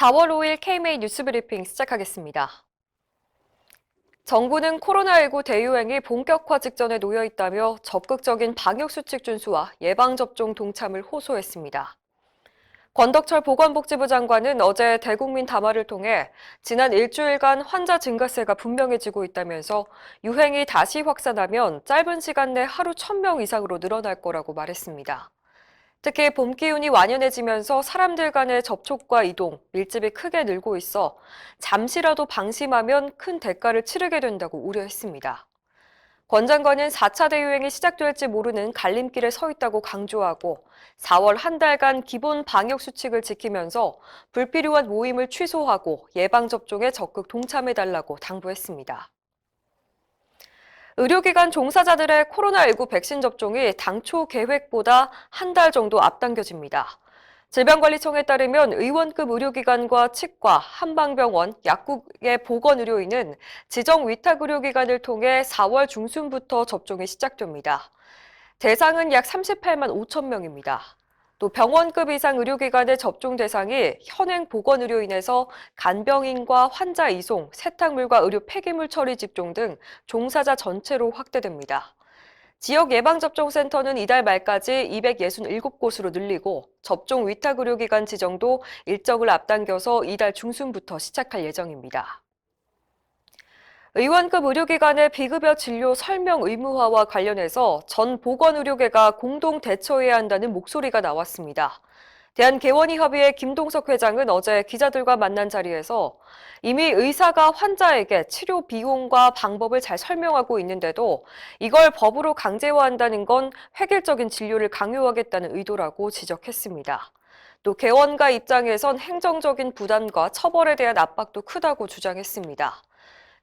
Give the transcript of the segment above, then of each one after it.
4월 5일 KMA 뉴스브리핑 시작하겠습니다. 정부는 코로나19 대유행이 본격화 직전에 놓여 있다며 적극적인 방역수칙 준수와 예방접종 동참을 호소했습니다. 권덕철 보건복지부 장관은 어제 대국민 담화를 통해 지난 일주일간 환자 증가세가 분명해지고 있다면서 유행이 다시 확산하면 짧은 시간 내 하루 1,000명 이상으로 늘어날 거라고 말했습니다. 특히 봄 기운이 완연해지면서 사람들 간의 접촉과 이동, 밀집이 크게 늘고 있어 잠시라도 방심하면 큰 대가를 치르게 된다고 우려했습니다. 권 장관은 4차 대유행이 시작될지 모르는 갈림길에 서 있다고 강조하고 4월 한 달간 기본 방역 수칙을 지키면서 불필요한 모임을 취소하고 예방접종에 적극 동참해달라고 당부했습니다. 의료기관 종사자들의 코로나19 백신 접종이 당초 계획보다 한 달 정도 앞당겨집니다. 질병관리청에 따르면 의원급 의료기관과 치과, 한방병원, 약국의 보건의료인은 지정 위탁의료기관을 통해 4월 중순부터 접종이 시작됩니다. 대상은 약 38만 5천 명입니다. 또 병원급 이상 의료기관의 접종 대상이 현행 보건의료인에서 간병인과 환자 이송, 세탁물과 의료 폐기물 처리 직종 등 종사자 전체로 확대됩니다. 지역 예방접종센터는 이달 말까지 267곳으로 늘리고 접종 위탁의료기관 지정도 일정을 앞당겨서 이달 중순부터 시작할 예정입니다. 의원급 의료기관의 비급여 진료 설명 의무화와 관련해서 전 보건의료계가 공동 대처해야 한다는 목소리가 나왔습니다. 대한개원의협의회 김동석 회장은 어제 기자들과 만난 자리에서 이미 의사가 환자에게 치료 비용과 방법을 잘 설명하고 있는데도 이걸 법으로 강제화한다는 건 획일적인 진료를 강요하겠다는 의도라고 지적했습니다. 또 개원가 입장에선 행정적인 부담과 처벌에 대한 압박도 크다고 주장했습니다.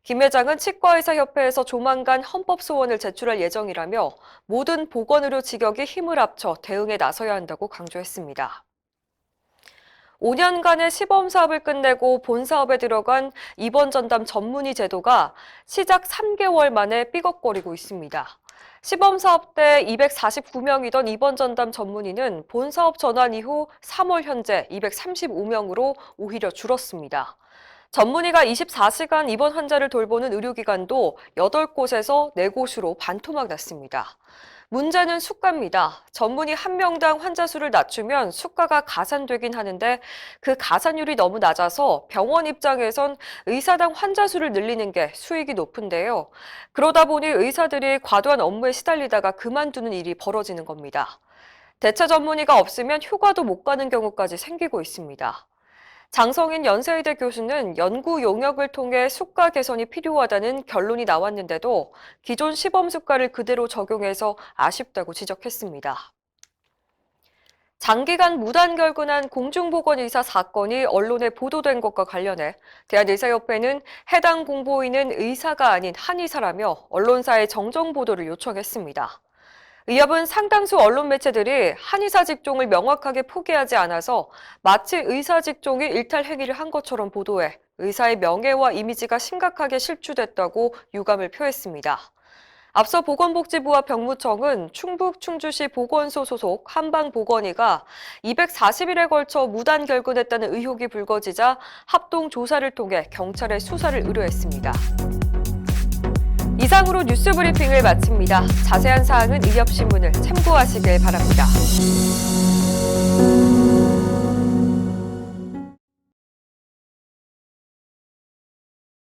김 회장은 치과의사협회에서 조만간 헌법소원을 제출할 예정이라며 모든 보건의료 직역이 힘을 합쳐 대응에 나서야 한다고 강조했습니다. 5년간의 시범사업을 끝내고 본사업에 들어간 입원전담 전문의 제도가 시작 3개월 만에 삐걱거리고 있습니다. 시범사업 때 249명이던 입원전담 전문의는 본사업 전환 이후 3월 현재 235명으로 오히려 줄었습니다. 전문의가 24시간 입원 환자를 돌보는 의료기관도 8곳에서 4곳으로 반토막 났습니다. 문제는 수가입니다. 전문의 한 명당 환자 수를 낮추면 수가가 가산되긴 하는데 그 가산율이 너무 낮아서 병원 입장에선 의사당 환자 수를 늘리는 게 수익이 높은데요. 그러다 보니 의사들이 과도한 업무에 시달리다가 그만두는 일이 벌어지는 겁니다. 대체 전문의가 없으면 휴가도 못 가는 경우까지 생기고 있습니다. 장성인 연세의대 교수는 연구 용역을 통해 수가 개선이 필요하다는 결론이 나왔는데도 기존 시범 수가를 그대로 적용해서 아쉽다고 지적했습니다. 장기간 무단 결근한 공중보건의사 사건이 언론에 보도된 것과 관련해 대한의사협회는 해당 공보인은 의사가 아닌 한의사라며 언론사에 정정 보도를 요청했습니다. 의협은 상당수 언론 매체들이 한의사 직종을 명확하게 포기하지 않아서 마치 의사 직종이 일탈 행위를 한 것처럼 보도해 의사의 명예와 이미지가 심각하게 실추됐다고 유감을 표했습니다. 앞서 보건복지부와 병무청은 충북 충주시 보건소 소속 한방보건의가 240일에 걸쳐 무단 결근했다는 의혹이 불거지자 합동 조사를 통해 경찰에 수사를 의뢰했습니다. 이상으로 뉴스브리핑을 마칩니다. 자세한 사항은 의협신문을 참고하시길 바랍니다.